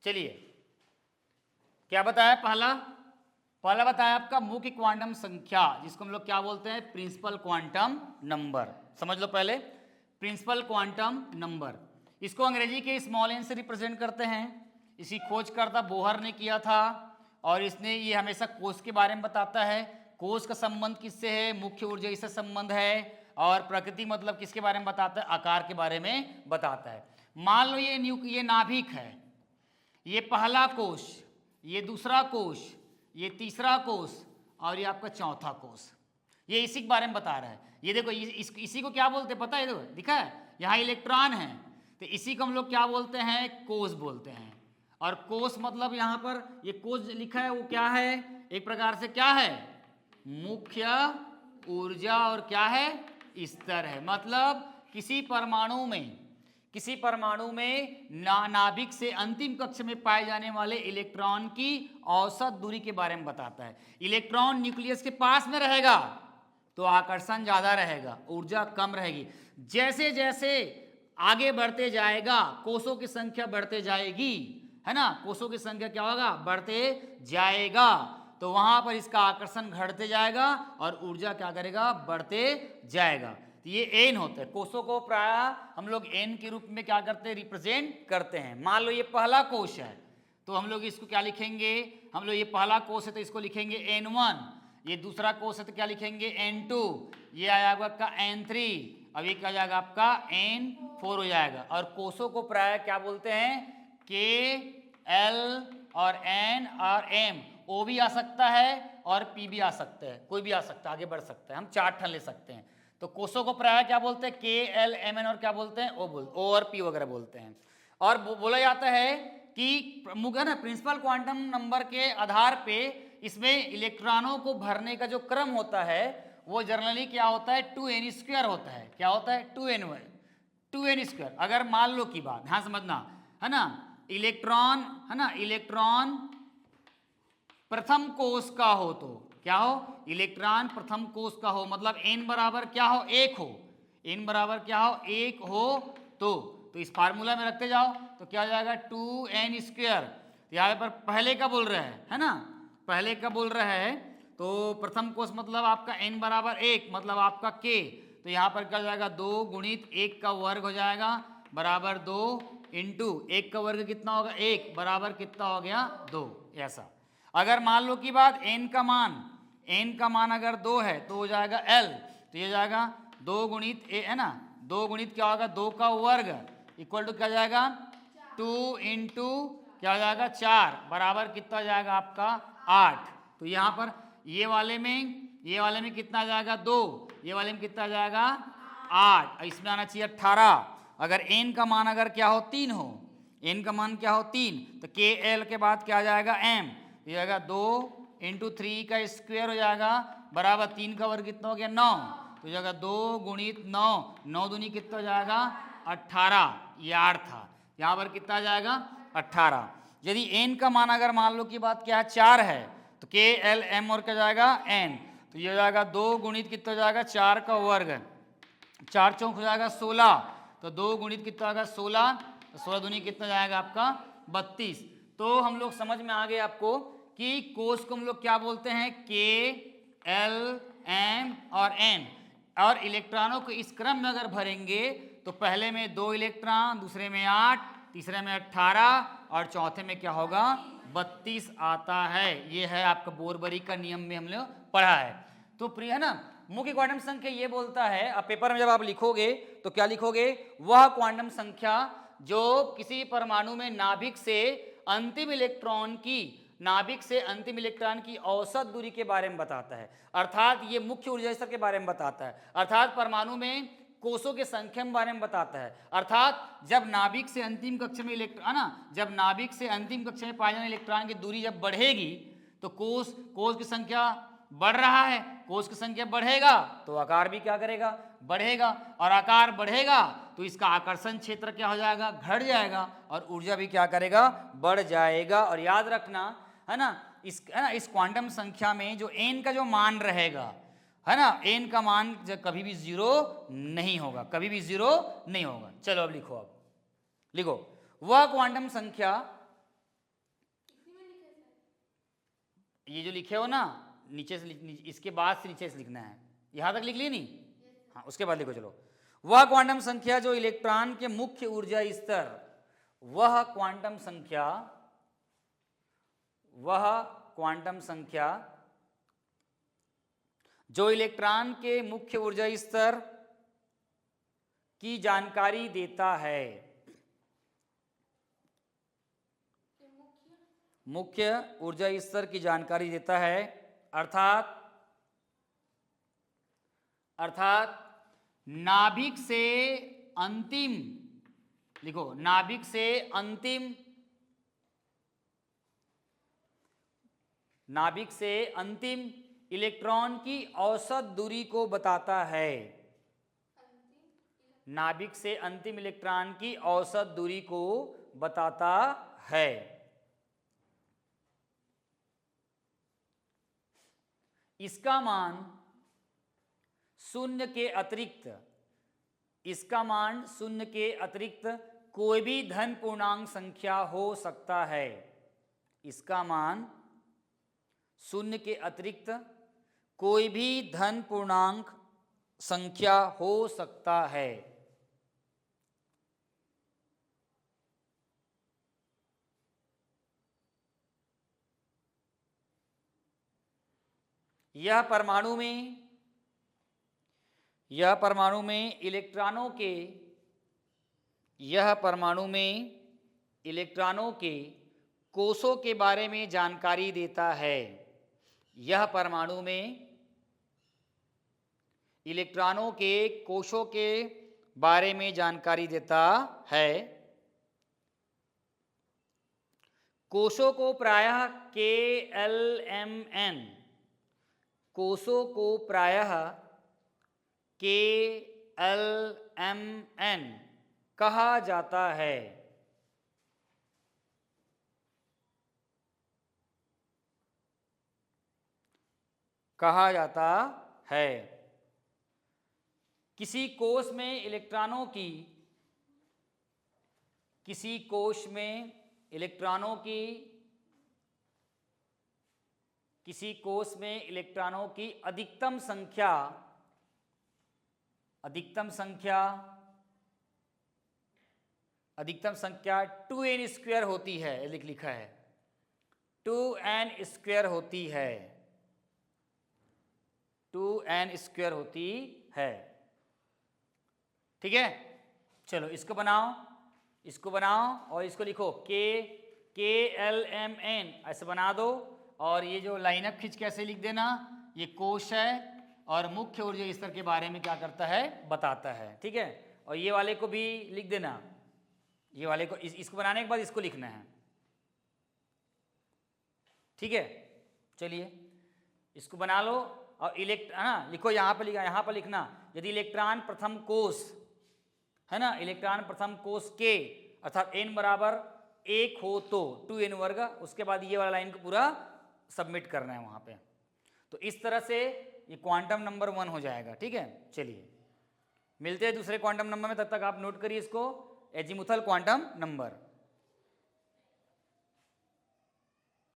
चलिए क्या बताया, पहला बताया आपका मुख्य क्वांटम संख्या, जिसको हम लोग क्या बोलते हैं, प्रिंसिपल क्वांटम नंबर। समझ लो पहले, प्रिंसिपल क्वांटम नंबर, इसको अंग्रेजी के स्मॉल एन से रिप्रेजेंट करते हैं। इसकी खोजकर्ता बोहर ने किया था और इसने ये हमेशा कोष के बारे में बताता है। कोष का संबंध किससे है, मुख्य ऊर्जा इससे संबंध है। और प्रकृति मतलब किसके बारे में बताता है, आकार के बारे में बताता है। मान लो ये नाभिक है, ये पहला कोष, ये दूसरा कोष, ये तीसरा कोष और ये आपका चौथा कोष, ये इसी के बारे में बता रहा है। ये देखो इसी को क्या बोलते हैं पता है, देखो दिखा है यहाँ इलेक्ट्रॉन है, तो इसी को हम लोग क्या बोलते हैं, कोष बोलते हैं। और कोष मतलब यहाँ पर ये कोष लिखा है वो क्या है, एक प्रकार से क्या है, मुख्य ऊर्जा और क्या है, स्तर है। मतलब किसी परमाणु में नाभिक से अंतिम कक्ष में पाए जाने वाले इलेक्ट्रॉन की औसत दूरी के बारे में बताता है। इलेक्ट्रॉन न्यूक्लियस के पास में रहेगा तो आकर्षण ज्यादा रहेगा, ऊर्जा कम रहेगी। जैसे जैसे आगे बढ़ते जाएगा कोषों की संख्या बढ़ते जाएगी, है ना, कोषों की संख्या क्या होगा, बढ़ते जाएगा, तो वहां पर इसका आकर्षण घटते जाएगा और ऊर्जा क्या करेगा, बढ़ते जाएगा। तो ये एन होता है। कोषों को प्रायः हम लोग एन के रूप में क्या करते हैं, रिप्रेजेंट करते हैं। मान लो ये पहला कोष है तो हम लोग इसको क्या लिखेंगे, हम लोग ये पहला कोष है तो इसको लिखेंगे n1, ये दूसरा कोष है तो क्या लिखेंगे n2, ये आएगा आपका n3, अब ये क्या हो जाएगा आपका n4 हो जाएगा। और कोषों को प्रायः क्या बोलते हैं, K, L और N और M, O भी आ सकता है और P भी आ सकता है, कोई भी आ सकता है, आगे बढ़ सकता है, हम 4 ठन ले सकते हैं। तो कोषों को प्रायः क्या बोलते हैं, K, L, M, N और क्या बोलते हैं, O और P वगैरह बोलते हैं। और बोला जाता है कि ना प्रिंसिपल क्वांटम नंबर के आधार पे इसमें इलेक्ट्रॉनों को भरने का जो क्रम होता है वो जनरली क्या होता है, 2n² होता है। क्या होता है, 2n²। अगर मान लो की बात, हाँ समझना, है ना, इलेक्ट्रॉन, है ना, इलेक्ट्रॉन प्रथम कोष का हो तो क्या हो, इलेक्ट्रॉन प्रथम कोष का हो, मतलब n बराबर क्या हो, 1 हो, n बराबर क्या हो, 1 हो, तो इस फार्मूला में रखते जाओ तो क्या हो जाएगा, 2n²। यहाँ पर पहले का बोल रहा है ना, पहले का बोल रहा है, तो प्रथम कोष मतलब आपका n बराबर 1, मतलब आपका k, तो यहाँ पर क्या हो जाएगा, 2 गुणित 1 का वर्ग हो जाएगा बराबर 2 इंटू 1 का वर्ग कितना होगा, 1 बराबर कितना हो गया, 2। ऐसा अगर मान लो की बात n का मान अगर 2 है तो हो जाएगा l, तो ये जाएगा 2 गुणित a, है ना, 2 गुणित क्या होगा, 2 का वर्ग इक्वल टू क्या जाएगा, 2 इंटू क्या हो जाएगा, 4 बराबर कितना हो जाएगा आपका 8। तो यहाँ पर ये वाले में कितना आ जाएगा, 2, ये वाले में कितना आ जाएगा 8, इसमें आना चाहिए 18। अगर n का मान अगर क्या हो 3 हो, n का मान क्या हो 3, तो k l के बाद क्या आ जाएगा m, ये जाएगा 2 इंटू 3 का स्क्वायर हो जाएगा बराबर 3 का वर्ग कितना हो गया 9, तो जाएगा 2 गुणित 9, 9 दूनी कितना हो जाएगा 18, ये 8 था, यहाँ पर कितना आ जाएगा 18। यदि n का मान अगर मान लो की बात क्या है 4 है तो k l m और क्या जाएगा n, तो ये हो जाएगा 2 गुणित कितना हो जाएगा 4 का वर्ग, 4 चौक हो जाएगा 16, तो 2 गुणित कितना होगा 16, तो 16 दूनी कितना जाएगा आपका 32। तो हम लोग समझ में आ गए आपको कि कोष को हम लोग क्या बोलते हैं, K, L, M और N, और इलेक्ट्रॉनों को इस क्रम में अगर भरेंगे तो पहले में 2 इलेक्ट्रॉन, दूसरे में 8, तीसरे में 18 और चौथे में क्या होगा 32 आता है। ये है आपका बोरबरी का नियम में हम लोग पढ़ा है। तो प्रिय है ना, मुख्य क्वांटम संख्या ये बोलता है, अब पेपर में जब आप लिखोगे तो क्या लिखोगे, वह क्वांटम संख्या जो किसी परमाणु में नाभिक से अंतिम इलेक्ट्रॉन की औसत दूरी के बारे में बताता है, अर्थात ये मुख्य ऊर्जा स्तर के बारे में बताता है, अर्थात परमाणु में कोषों के संख्या के बारे में बताता है, अर्थात जब नाभिक से अंतिम कक्ष में इलेक्ट्रॉन, जब नाभिक से अंतिम कक्ष में पाए जाने इलेक्ट्रॉन की दूरी जब बढ़ेगी तो कोष की संख्या बढ़ रहा है, कोष की संख्या बढ़ेगा तो आकार भी क्या करेगा, बढ़ेगा, और आकार बढ़ेगा तो इसका आकर्षण क्षेत्र क्या हो जाएगा, घट जाएगा, और ऊर्जा भी क्या करेगा, बढ़ जाएगा। और याद रखना है ना, इस क्वांटम संख्या में जो n का जो मान रहेगा, है ना, n का मान कभी भी 0 नहीं होगा, कभी भी 0 नहीं होगा। चलो अब लिखो, अब लिखो, वह क्वांटम संख्या ये जो लिखे हो ना नीचे से इसके बाद से नीचे से लिखना है। यहां तक लिख लिए नहीं? हाँ, उसके बाद लिखो। चलो, वह क्वांटम संख्या जो इलेक्ट्रॉन के मुख्य ऊर्जा स्तर, वह क्वांटम संख्या जो इलेक्ट्रॉन के मुख्य ऊर्जा स्तर की जानकारी देता है, मुख्य ऊर्जा स्तर की जानकारी देता है, अर्थात नाभिक से अंतिम, लिखो, नाभिक से अंतिम इलेक्ट्रॉन की औसत दूरी को बताता है। नाभिक से अंतिम इलेक्ट्रॉन की औसत दूरी को बताता है। इसका मान शून्य के अतिरिक्त कोई भी धन पूर्णांक संख्या हो सकता है। इसका मान शून्य के अतिरिक्त कोई भी धन पूर्णांक संख्या हो सकता है। यह परमाणु में इलेक्ट्रॉनों के कोषों के बारे में जानकारी देता है। यह परमाणु में इलेक्ट्रॉनों के कोषों के बारे में जानकारी देता है। कोषों को प्रायः KLMN कहा जाता है। किसी कोष में इलेक्ट्रॉनों की अधिकतम संख्या 2n² होती है। लिखा है 2n² होती है। ठीक है, चलो इसको बनाओ और इसको लिखो KLMN ऐसे बना दो। और ये जो लाइनअप खींच के ऐसे लिख देना, ये कोश है और मुख्य ऊर्जा स्तर के बारे में क्या करता है, बताता है। ठीक है, और ये वाले को भी लिख देना, ये वाले को इसको बनाने के बाद इसको लिखना है। ठीक है, चलिए इसको बना लो और लिखो, यहाँ पर लिखना, यदि इलेक्ट्रॉन प्रथम कोष है ना, इलेक्ट्रॉन प्रथम कोष के अर्थात n बराबर 1 हो तो 2n वर्ग, उसके बाद ये वाला लाइन को पूरा सबमिट करना है वहां पे। तो इस तरह से ये क्वांटम नंबर 1 हो जाएगा। ठीक है, चलिए मिलते हैं दूसरे क्वांटम नंबर में, तब तक आप नोट करिए इसको, एजीमुथल क्वांटम नंबर।